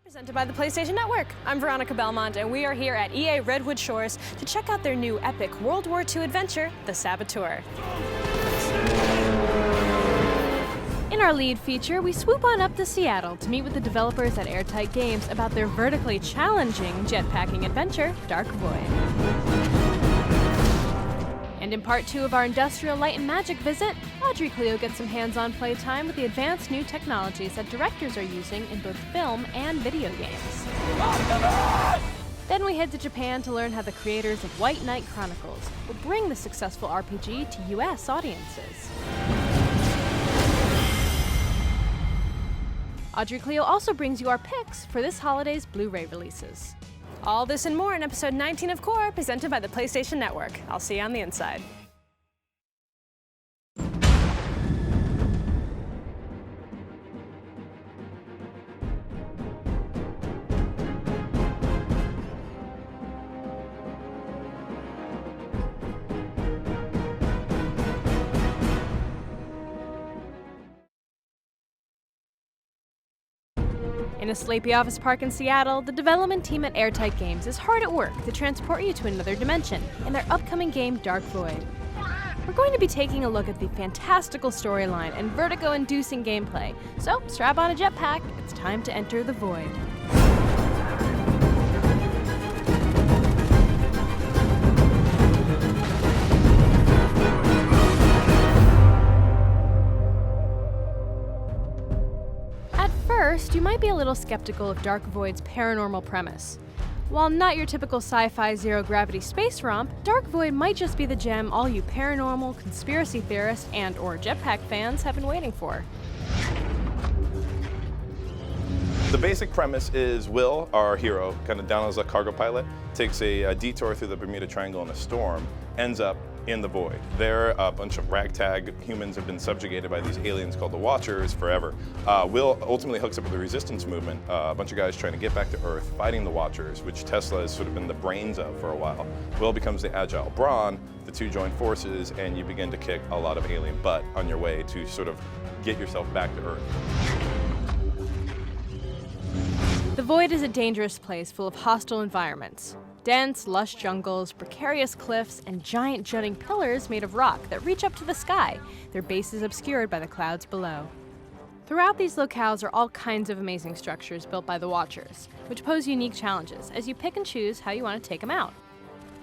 Presented by the PlayStation Network. I'm Veronica Belmont, and we are here at EA Redwood Shores to check out their new epic World War II adventure, The Saboteur. In our lead feature, we swoop on up to Seattle to meet with the developers at Airtight Games about their vertically challenging jetpacking adventure, Dark Void. And in part 2 of our Industrial Light and Magic visit, Audrey Cleo gets some hands-on playtime with the advanced new technologies that directors are using in both film and video games. Then we head to Japan to learn how the creators of White Knight Chronicles will bring the successful RPG to US audiences. Audrey Cleo also brings you our picks for this holiday's Blu-ray releases. All this and more in episode 19 of Qore, presented by the PlayStation Network. I'll see you on the inside. In a sleepy office park in Seattle, the development team at Airtight Games is hard at work to transport you to another dimension in their upcoming game, Dark Void. We're going to be taking a look at the fantastical storyline and vertigo-inducing gameplay, so strap on a jetpack, it's time to enter the void. First, you might be a little skeptical of Dark Void's paranormal premise. While not your typical sci-fi zero-gravity space romp, Dark Void might just be the gem all you paranormal, conspiracy theorists, and/or jetpack fans have been waiting for. The basic premise is Will, our hero, kind of down as a cargo pilot, takes a detour through the Bermuda Triangle in a storm, ends up in the void. There, a bunch of ragtag humans have been subjugated by these aliens called the Watchers forever. Will ultimately hooks up with the resistance movement, a bunch of guys trying to get back to Earth, fighting the Watchers, which Tesla has sort of been the brains of for a while. Will becomes the agile brawn, the two join forces, and you begin to kick a lot of alien butt on your way to sort of get yourself back to Earth. The void is a dangerous place full of hostile environments. Dense, lush jungles, precarious cliffs, and giant jutting pillars made of rock that reach up to the sky, their bases obscured by the clouds below. Throughout these locales are all kinds of amazing structures built by the Watchers, which pose unique challenges as you pick and choose how you want to take them out.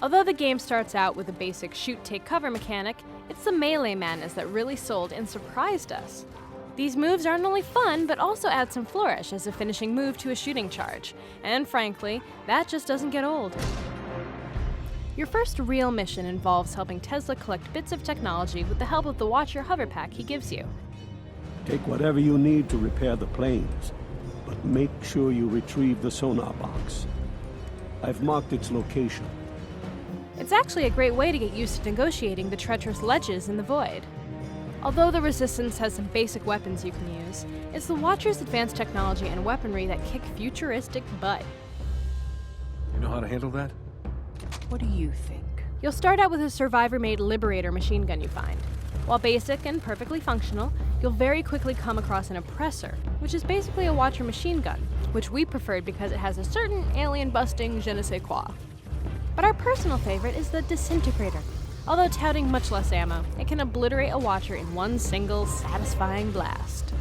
Although the game starts out with a basic shoot-take-cover mechanic, it's the melee madness that really sold and surprised us. These moves aren't only fun, but also add some flourish as a finishing move to a shooting charge, and frankly, that just doesn't get old. Your first real mission involves helping Tesla collect bits of technology with the help of the Watcher hover pack he gives you. Take whatever you need to repair the planes, but make sure you retrieve the sonar box. I've marked its location. It's actually a great way to get used to negotiating the treacherous ledges in the void. Although the Resistance has some basic weapons you can use, it's the Watchers' advanced technology and weaponry that kick futuristic butt. You know how to handle that? What do you think? You'll start out with a Survivor-made Liberator machine gun you find. While basic and perfectly functional, you'll very quickly come across an Oppressor, which is basically a Watcher machine gun, which we preferred because it has a certain alien-busting je ne sais quoi. But our personal favorite is the Disintegrator. Although touting much less ammo, it can obliterate a Watcher in one single, satisfying blast.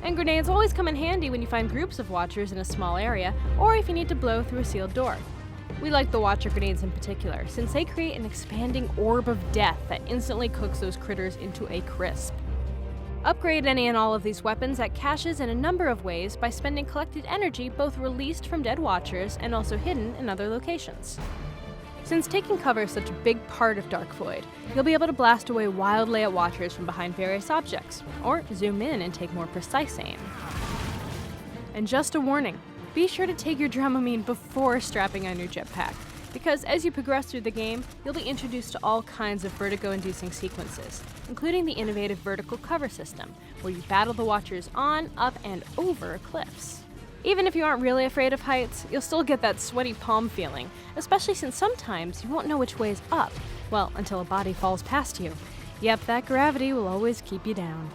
And grenades always come in handy when you find groups of Watchers in a small area, or if you need to blow through a sealed door. We like the Watcher grenades in particular, since they create an expanding orb of death that instantly cooks those critters into a crisp. Upgrade any and all of these weapons at caches in a number of ways by spending collected energy both released from dead Watchers and also hidden in other locations. Since taking cover is such a big part of Dark Void, you'll be able to blast away wildly at Watchers from behind various objects, or zoom in and take more precise aim. And just a warning, be sure to take your Dramamine before strapping on your jetpack, because as you progress through the game, you'll be introduced to all kinds of vertigo-inducing sequences, including the innovative vertical cover system, where you battle the Watchers on, up, and over cliffs. Even if you aren't really afraid of heights, you'll still get that sweaty palm feeling, especially since sometimes you won't know which way is up, well, until a body falls past you. Yep, that gravity will always keep you down.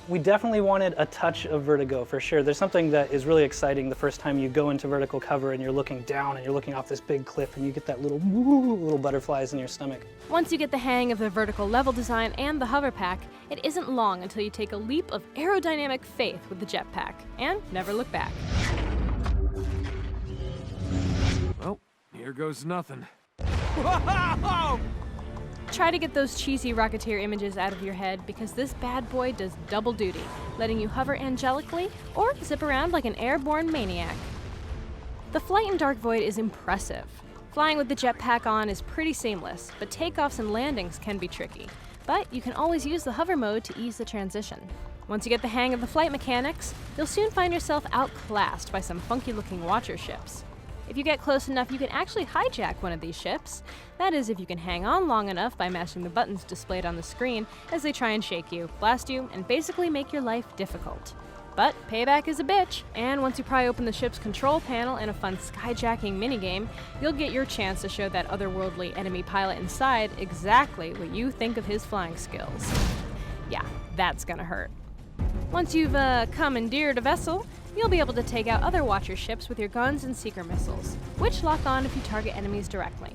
We definitely wanted a touch of vertigo for sure. There's something that is really exciting the first time you go into vertical cover and you're looking down and you're looking off this big cliff and you get that little butterflies in your stomach. Once you get the hang of the vertical level design and the hover pack, it isn't long until you take a leap of aerodynamic faith with the jetpack and never look back. Well, here goes nothing. Try to get those cheesy Rocketeer images out of your head because this bad boy does double duty, letting you hover angelically or zip around like an airborne maniac. The flight in Dark Void is impressive. Flying with the jetpack on is pretty seamless, but takeoffs and landings can be tricky. But you can always use the hover mode to ease the transition. Once you get the hang of the flight mechanics, you'll soon find yourself outclassed by some funky-looking Watcher ships. If you get close enough, you can actually hijack one of these ships. That is, if you can hang on long enough by mashing the buttons displayed on the screen as they try and shake you, blast you, and basically make your life difficult. But payback is a bitch, and once you pry open the ship's control panel in a fun skyjacking minigame, you'll get your chance to show that otherworldly enemy pilot inside exactly what you think of his flying skills. Yeah, that's gonna hurt. Once you've commandeered a vessel, you'll be able to take out other Watcher ships with your guns and seeker missiles, which lock on if you target enemies directly.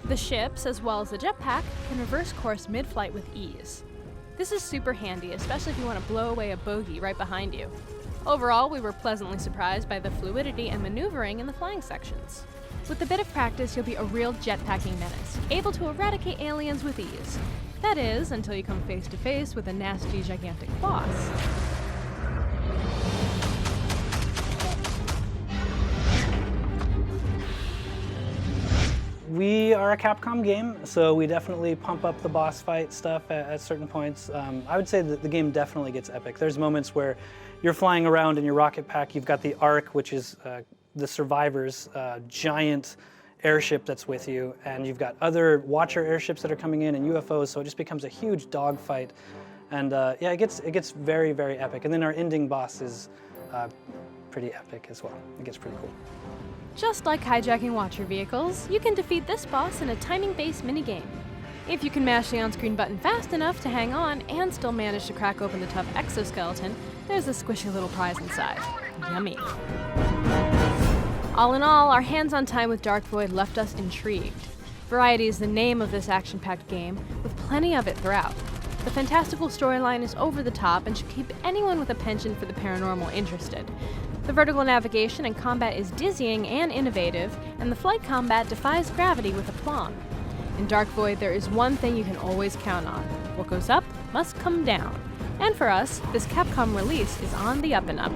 The ships, as well as the jetpack, can reverse course mid-flight with ease. This is super handy, especially if you want to blow away a bogey right behind you. Overall, we were pleasantly surprised by the fluidity and maneuvering in the flying sections. With a bit of practice, you'll be a real jetpacking menace, able to eradicate aliens with ease. That is, until you come face to face with a nasty, gigantic boss. We are a Capcom game, so we definitely pump up the boss fight stuff at certain points. I would say that the game definitely gets epic. There's moments where you're flying around in your rocket pack, you've got the Ark, which is the Survivor's giant airship that's with you, and you've got other Watcher airships that are coming in and UFOs, so it just becomes a huge dogfight. And yeah, it gets very, very epic. And then our ending boss is pretty epic as well. It gets pretty cool. Just like hijacking Watcher vehicles, you can defeat this boss in a timing-based minigame. If you can mash the on-screen button fast enough to hang on and still manage to crack open the tough exoskeleton, there's a squishy little prize inside. Yummy. All in all, our hands-on time with Dark Void left us intrigued. Variety is the name of this action-packed game, with plenty of it throughout. The fantastical storyline is over the top and should keep anyone with a penchant for the paranormal interested. The vertical navigation and combat is dizzying and innovative, and the flight combat defies gravity with aplomb. In Dark Void, there is one thing you can always count on. What goes up must come down. And for us, this Capcom release is on the up and up.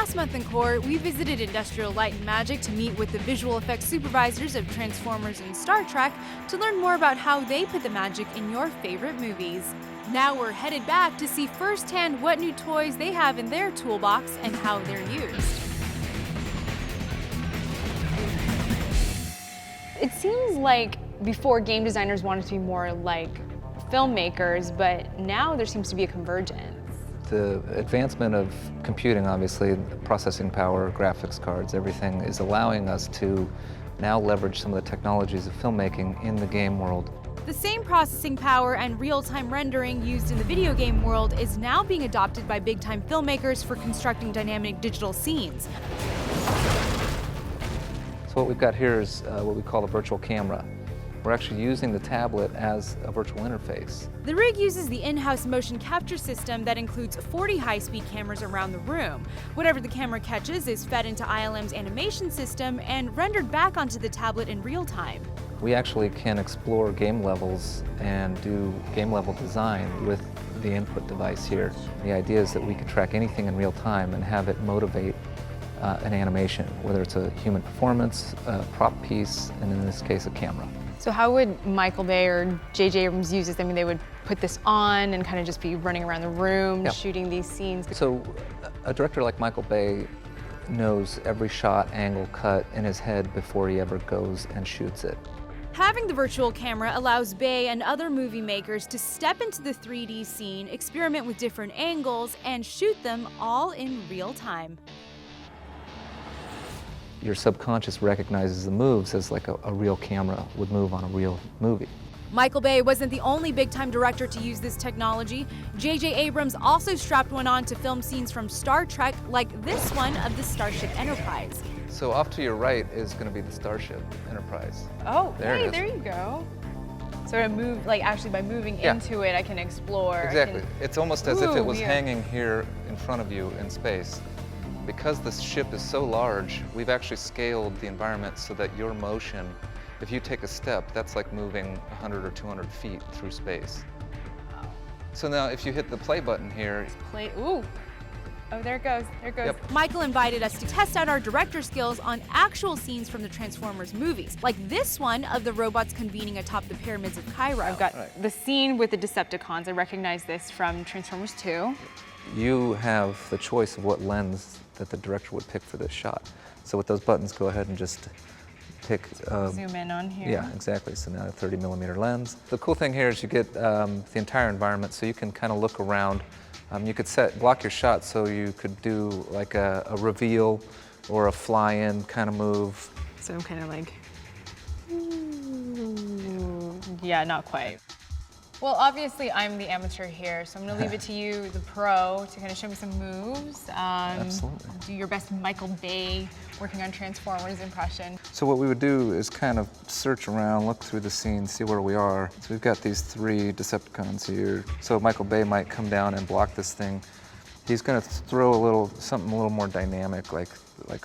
Last month in Qore, we visited Industrial Light and Magic to meet with the visual effects supervisors of Transformers and Star Trek to learn more about how they put the magic in your favorite movies. Now we're headed back to see firsthand what new toys they have in their toolbox and how they're used. It seems like before game designers wanted to be more like filmmakers, but now there seems to be a convergence. The advancement of computing, obviously, processing power, graphics cards, everything is allowing us to now leverage some of the technologies of filmmaking in the game world. The same processing power and real-time rendering used in the video game world is now being adopted by big-time filmmakers for constructing dynamic digital scenes. So what we've got here is what we call a virtual camera. We're actually using the tablet as a virtual interface. The rig uses the in-house motion capture system that includes 40 high-speed cameras around the room. Whatever the camera catches is fed into ILM's animation system and rendered back onto the tablet in real time. We actually can explore game levels and do game level design with the input device here. The idea is that we can track anything in real time and have it motivate an animation, whether it's a human performance, a prop piece, and in this case, a camera. So how would Michael Bay or J.J. Abrams use this? I mean, they would put this on and kind of just be running around the room, shooting these scenes. So a director like Michael Bay knows every shot, angle, cut in his head before he ever goes and shoots it. Having the virtual camera allows Bay and other movie makers to step into the 3D scene, experiment with different angles, and shoot them all in real time. Your subconscious recognizes the moves as like a real camera would move on a real movie. Michael Bay wasn't the only big-time director to use this technology. J.J. Abrams also strapped one on to film scenes from Star Trek, like this one of the Starship Enterprise. So off to your right is going to be the Starship Enterprise. Oh, There there you go. So to move, like actually by moving into it, I can explore. Exactly. It's almost as if it was yeah. hanging here in front of you in space. Because this ship is so large, we've actually scaled the environment so that your motion, if you take a step, that's like moving 100 or 200 feet through space. Wow. So now if you hit the play button here, Play. Ooh. Oh, there it goes. There it goes. Yep. Michael invited us to test out our director skills on actual scenes from the Transformers movies, like this one of the robots convening atop the pyramids of Cairo. I've got the scene with the Decepticons. I recognize this from Transformers 2. you have the choice of what lens that the director would pick for this shot. So with those buttons, go ahead and just pick. Zoom in on here. Yeah, exactly. So now a 30mm lens. The cool thing here is you get the entire environment, so you can kind of look around. You could block your shot so you could do like a reveal or a fly-in kind of move. So I'm kind of like, yeah, not quite. Well, obviously I'm the amateur here, so I'm gonna leave it to you, the pro, to kind of show me some moves. Absolutely. Do your best Michael Bay working on Transformers impression. So what we would do is kind of search around, look through the scene, see where we are. So we've got these 3 Decepticons here. So Michael Bay might come down and block this thing. He's gonna throw something a little more dynamic, like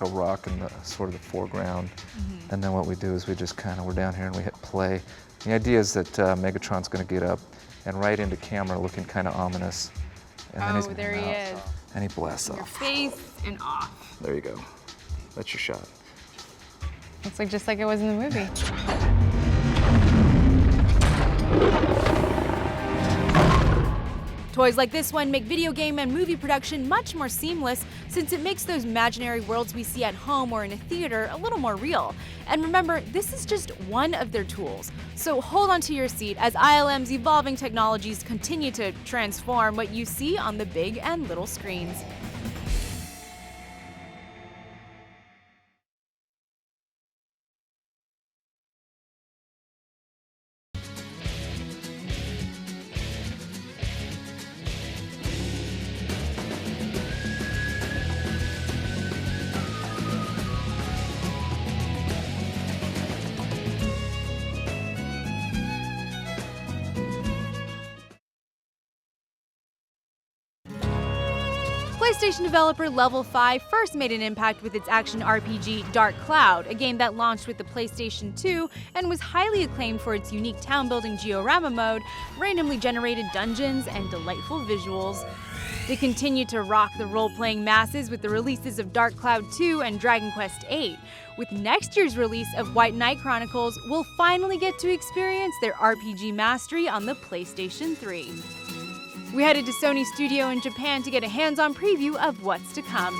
a rock in the sort of the foreground. Mm-hmm. And then what we do is we just we're down here and we hit play. The idea is that Megatron's gonna get up and right into camera looking kind of ominous. And then he's there he is. And he blasts Your off. face and off. There you go. That's your shot. Looks like just like it was in the movie. Toys like this one make video game and movie production much more seamless, since it makes those imaginary worlds we see at home or in a theater a little more real. And remember, this is just one of their tools. So hold on to your seat as ILM's evolving technologies continue to transform what you see on the big and little screens. PlayStation developer Level 5 first made an impact with its action RPG Dark Cloud, a game that launched with the PlayStation 2 and was highly acclaimed for its unique town-building georama mode, randomly generated dungeons, and delightful visuals. They continue to rock the role-playing masses with the releases of Dark Cloud 2 and Dragon Quest VIII. With next year's release of White Knight Chronicles, we'll finally get to experience their RPG mastery on the PlayStation 3. We headed to Sony Studio in Japan to get a hands-on preview of what's to come.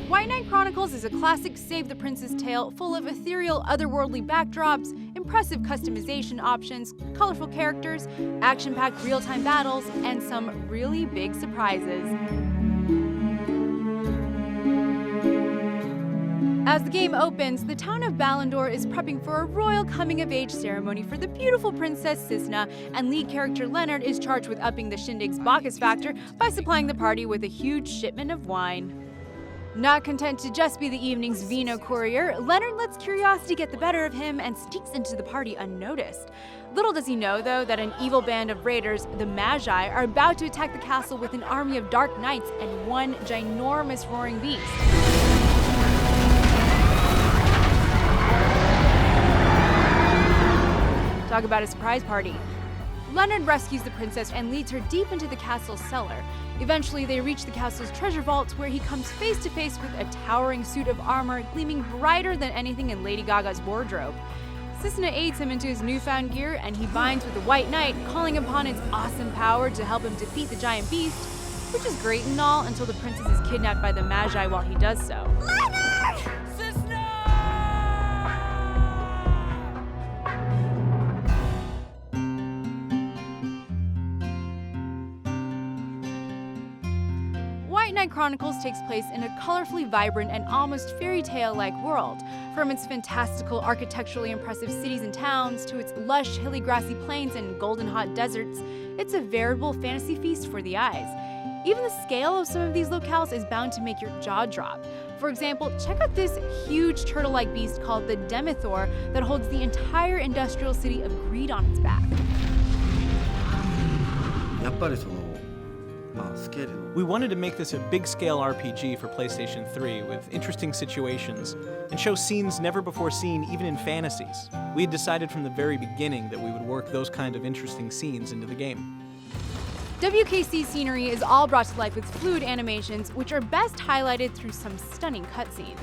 White Knight Chronicles is a classic save the princess tale full of ethereal, otherworldly backdrops, impressive customization options, colorful characters, action-packed real-time battles, and some really big surprises. As the game opens, the town of Ballandor is prepping for a royal coming-of-age ceremony for the beautiful Princess Cisna, and lead character Leonard is charged with upping the shindig's Bacchus factor by supplying the party with a huge shipment of wine. Not content to just be the evening's vino courier, Leonard lets curiosity get the better of him and sneaks into the party unnoticed. Little does he know, though, that an evil band of raiders, the Magi, are about to attack the castle with an army of dark knights and one ginormous roaring beast. Talk about a surprise party. Leonard rescues the princess and leads her deep into the castle's cellar. Eventually, they reach the castle's treasure vault, where he comes face to face with a towering suit of armor gleaming brighter than anything in Lady Gaga's wardrobe. Cisna aids him into his newfound gear, and he binds with the White Knight, calling upon its awesome power to help him defeat the giant beast, which is great and all until the princess is kidnapped by the Magi while he does so. Leonard! White Knight Chronicles takes place in a colorfully vibrant and almost fairy tale-like world. From its fantastical, architecturally impressive cities and towns to its lush, hilly, grassy plains and golden hot deserts, it's a veritable fantasy feast for the eyes. Even the scale of some of these locales is bound to make your jaw drop. For example, check out this huge turtle-like beast called the Demithor that holds the entire industrial city of Greed on its back. We wanted to make this a big-scale RPG for PlayStation 3 with interesting situations and show scenes never before seen even in fantasies. We had decided from the very beginning that we would work those kind of interesting scenes into the game. WKC scenery is all brought to life with fluid animations, which are best highlighted through some stunning cutscenes.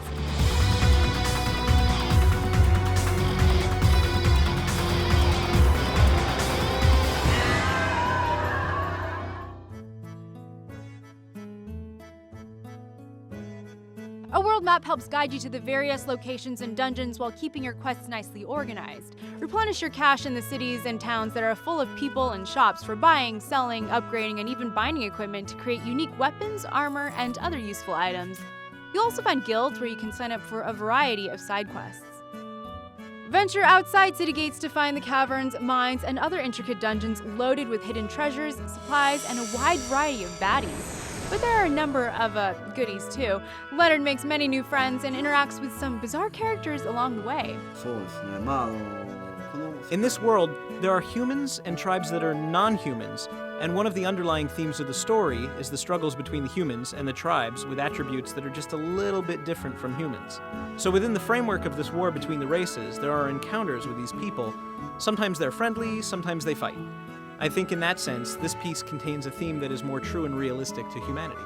A world map helps guide you to the various locations and dungeons while keeping your quests nicely organized. Replenish your cache in the cities and towns that are full of people and shops for buying, selling, upgrading, and even binding equipment to create unique weapons, armor, and other useful items. You'll also find guilds where you can sign up for a variety of side quests. Venture outside city gates to find the caverns, mines, and other intricate dungeons loaded with hidden treasures, supplies, and a wide variety of baddies. But there are a number of goodies too. Leonard makes many new friends and interacts with some bizarre characters along the way. In this world, there are humans and tribes that are non-humans, and one of the underlying themes of the story is the struggles between the humans and the tribes with attributes that are just a little bit different from humans. So within the framework of this war between the races, there are encounters with these people. Sometimes they're friendly, sometimes they fight. I think in that sense, this piece contains a theme that is more true and realistic to humanity.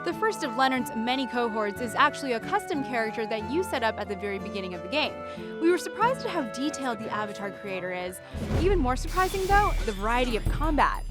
The first of Leonard's many cohorts is actually a custom character that you set up at the very beginning of the game. We were surprised at how detailed the avatar creator is. Even more surprising, though, the variety of combat.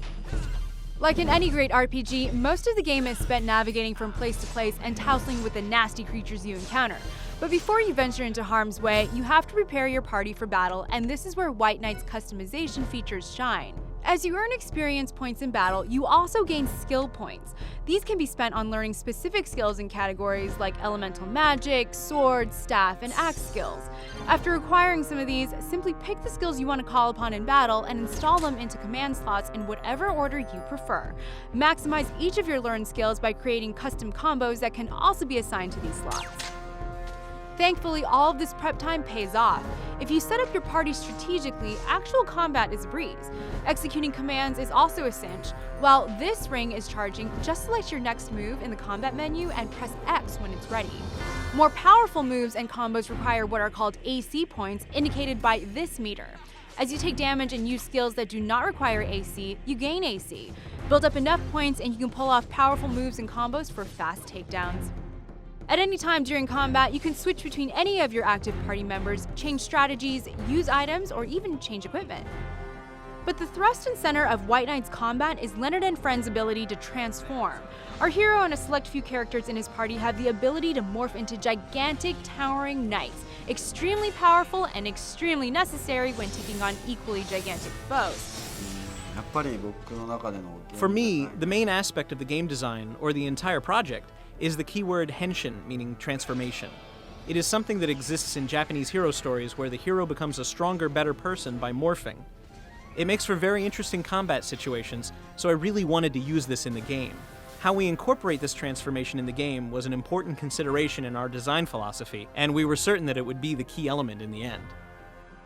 Like in any great RPG, most of the game is spent navigating from place to place and tousling with the nasty creatures you encounter. But before you venture into harm's way, you have to prepare your party for battle, and this is where White Knight's customization features shine. As you earn experience points in battle, you also gain skill points. These can be spent on learning specific skills in categories like elemental magic, sword, staff, and axe skills. After acquiring some of these, simply pick the skills you want to call upon in battle and install them into command slots in whatever order you prefer. Maximize each of your learned skills by creating custom combos that can also be assigned to these slots. Thankfully, all of this prep time pays off. If you set up your party strategically, actual combat is a breeze. Executing commands is also a cinch. While this ring is charging, just select your next move in the combat menu and press X when it's ready. More powerful moves and combos require what are called AC points, indicated by this meter. As you take damage and use skills that do not require AC, you gain AC. Build up enough points and you can pull off powerful moves and combos for fast takedowns. At any time during combat, you can switch between any of your active party members, change strategies, use items, or even change equipment. But the thrust and center of White Knight's combat is Leonard and Friend's ability to transform. Our hero and a select few characters in his party have the ability to morph into gigantic, towering knights, extremely powerful and extremely necessary when taking on equally gigantic foes. For me, the main aspect of the game design, or the entire project, is the keyword henshin, meaning transformation. It is something that exists in Japanese hero stories where the hero becomes a stronger, better person by morphing. It makes for very interesting combat situations, so I really wanted to use this in the game. How we incorporate this transformation in the game was an important consideration in our design philosophy, and we were certain that it would be the key element in the end.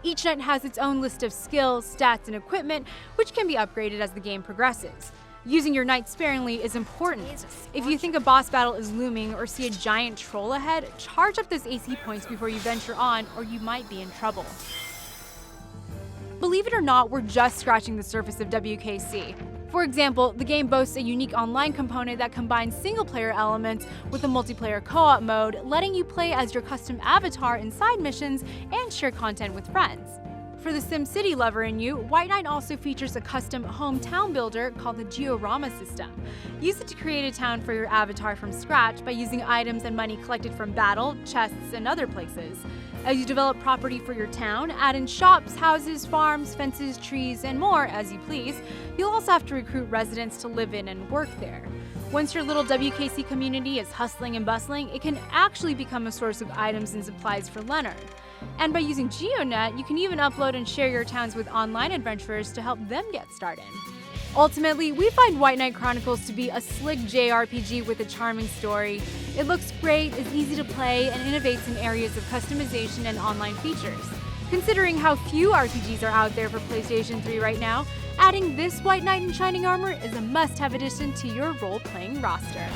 Each knight has its own list of skills, stats, and equipment, which can be upgraded as the game progresses. Using your knight sparingly is important. If you think a boss battle is looming or see a giant troll ahead, charge up those AC points before you venture on, or you might be in trouble. Believe it or not, we're just scratching the surface of WKC. For example, the game boasts a unique online component that combines single-player elements with a multiplayer co-op mode, letting you play as your custom avatar in side missions and share content with friends. For the SimCity lover in you, White Knight also features a custom hometown builder called the Georama system. Use it to create a town for your avatar from scratch by using items and money collected from battle, chests, and other places. As you develop property for your town, add in shops, houses, farms, fences, trees, and more as you please. You'll also have to recruit residents to live in and work there. Once your little WKC community is hustling and bustling, it can actually become a source of items and supplies for Leonard. And by using GeoNet, you can even upload and share your towns with online adventurers to help them get started. Ultimately, we find White Knight Chronicles to be a slick JRPG with a charming story. It looks great, is easy to play, and innovates in areas of customization and online features. Considering how few RPGs are out there for PlayStation 3 right now, adding this White Knight in shining armor is a must-have addition to your role-playing roster.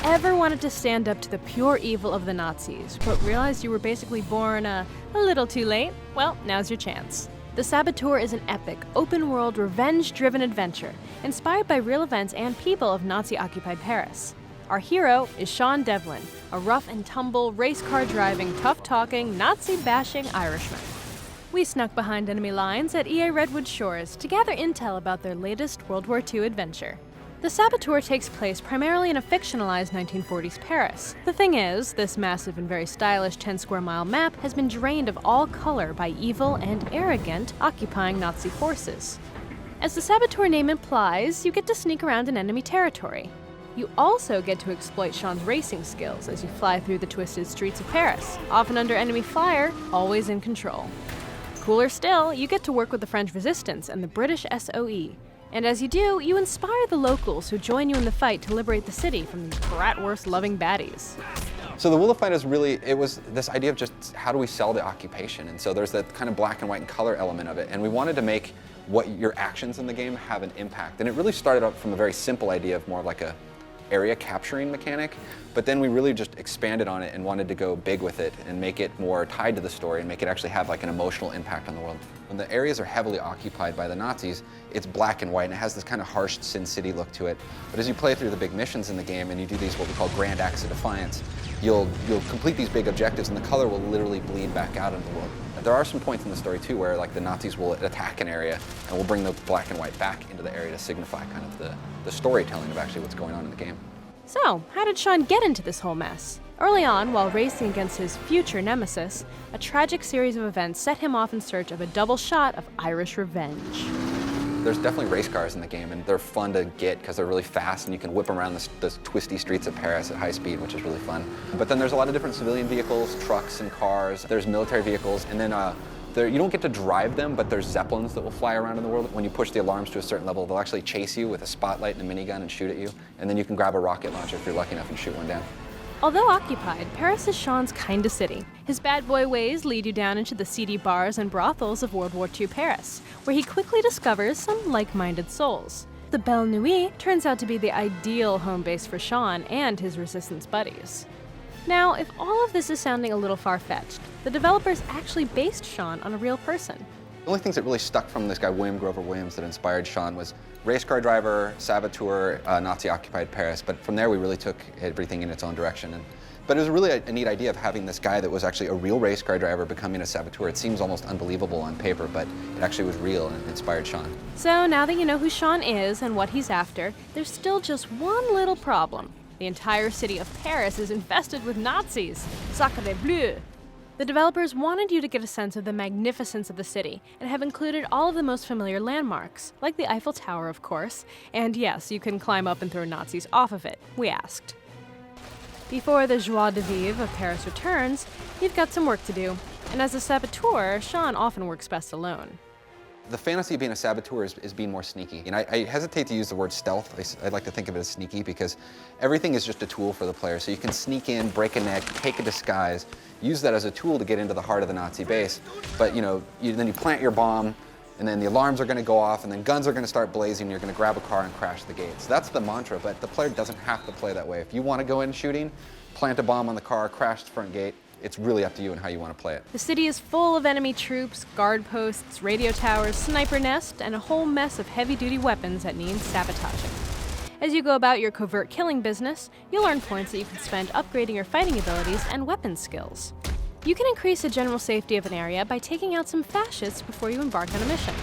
ever wanted to stand up to the pure evil of the Nazis, but realized you were basically born a little too late? Well, now's your chance. The Saboteur is an epic, open-world, revenge-driven adventure, inspired by real events and people of Nazi-occupied Paris. Our hero is Sean Devlin, a rough-and-tumble, race-car-driving, tough-talking, Nazi-bashing Irishman. We snuck behind enemy lines at EA Redwood Shores to gather intel about their latest World War II adventure. The Saboteur takes place primarily in a fictionalized 1940s Paris. The thing is, this massive and very stylish 10-square-mile map has been drained of all color by evil and arrogant occupying Nazi forces. As the Saboteur name implies, you get to sneak around in enemy territory. You also get to exploit Sean's racing skills as you fly through the twisted streets of Paris, often under enemy fire, always in control. Cooler still, you get to work with the French Resistance and the British SOE. And as you do, you inspire the locals who join you in the fight to liberate the city from these bratwurst-loving baddies. So the Will of Fight is really, it was this idea of just how do we sell the occupation? And so there's that kind of black and white and color element of it. And we wanted to make what your actions in the game have an impact. And it really started out from a very simple idea of more of like a area capturing mechanic, but then we really just expanded on it and wanted to go big with it and make it more tied to the story and make it actually have like an emotional impact on the world. When the areas are heavily occupied by the Nazis, it's black and white and it has this kind of harsh Sin City look to it. But as you play through the big missions in the game and you do these what we call grand acts of defiance, you'll complete these big objectives and the color will literally bleed back out into the world. There are some points in the story too where like the Nazis will attack an area and will bring the black and white back into the area to signify kind of the storytelling of actually what's going on in the game. So, how did Sean get into this whole mess? Early on, while racing against his future nemesis, a tragic series of events set him off in search of a double shot of Irish revenge. There's definitely race cars in the game, and they're fun to get because they're really fast, and you can whip around the twisty streets of Paris at high speed, which is really fun. But then there's a lot of different civilian vehicles, trucks and cars. There's military vehicles, and then you don't get to drive them, but there's Zeppelins that will fly around in the world. When you push the alarms to a certain level, they'll actually chase you with a spotlight and a minigun and shoot at you, and then you can grab a rocket launcher if you're lucky enough and shoot one down. Although occupied, Paris is Sean's kind of city. His bad boy ways lead you down into the seedy bars and brothels of World War II Paris, where he quickly discovers some like-minded souls. The Belle Nuit turns out to be the ideal home base for Sean and his resistance buddies. Now, if all of this is sounding a little far-fetched, the developers actually based Sean on a real person. The only things that really stuck from this guy, William Grover Williams, that inspired Sean was race car driver, Saboteur, Nazi-occupied Paris. But from there, we really took everything in its own direction. But it was really a neat idea of having this guy that was actually a real race car driver becoming a Saboteur. It seems almost unbelievable on paper, but it actually was real and inspired Sean. So now that you know who Sean is and what he's after, there's still just one little problem. The entire city of Paris is infested with Nazis. Sacre bleu! The developers wanted you to get a sense of the magnificence of the city and have included all of the most familiar landmarks, like the Eiffel Tower, of course, and yes, you can climb up and throw Nazis off of it, we asked. Before the joie de vivre of Paris returns, you've got some work to do, and as a Saboteur, Sean often works best alone. The fantasy of being a Saboteur is being more sneaky. And I hesitate to use the word stealth. I like to think of it as sneaky because everything is just a tool for the player. So you can sneak in, break a neck, take a disguise, use that as a tool to get into the heart of the Nazi base. But then you plant your bomb, and then the alarms are going to go off, and then guns are going to start blazing, and you're going to grab a car and crash the gates. That's the mantra, but the player doesn't have to play that way. If you want to go in shooting, plant a bomb on the car, crash the front gate, it's really up to you and how you want to play it. The city is full of enemy troops, guard posts, radio towers, sniper nests, and a whole mess of heavy-duty weapons that need sabotaging. As you go about your covert killing business, you'll earn points that you can spend upgrading your fighting abilities and weapon skills. You can increase the general safety of an area by taking out some fascists before you embark on a mission.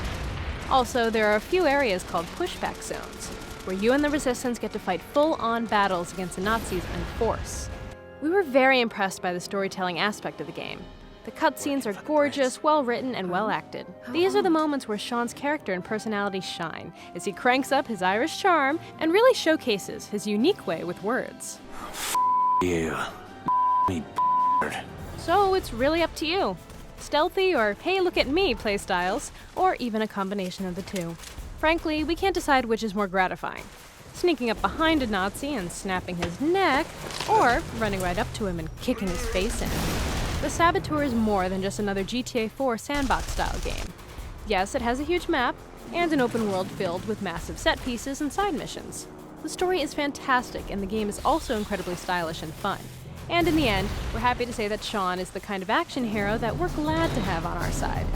Also, there are a few areas called pushback zones, where you and the resistance get to fight full-on battles against the Nazis in force. We were very impressed by the storytelling aspect of the game. The cutscenes are gorgeous, well-written, and well-acted. These are the moments where Sean's character and personality shine, as he cranks up his Irish charm and really showcases his unique way with words. You, me So it's really up to you. Stealthy or hey look at me playstyles, or even a combination of the two. Frankly, we can't decide which is more gratifying. Sneaking up behind a Nazi and snapping his neck, or running right up to him and kicking his face in. The Saboteur is more than just another GTA 4 sandbox-style game. Yes, it has a huge map, and an open world filled with massive set pieces and side missions. The story is fantastic, and the game is also incredibly stylish and fun. And in the end, we're happy to say that Sean is the kind of action hero that we're glad to have on our side.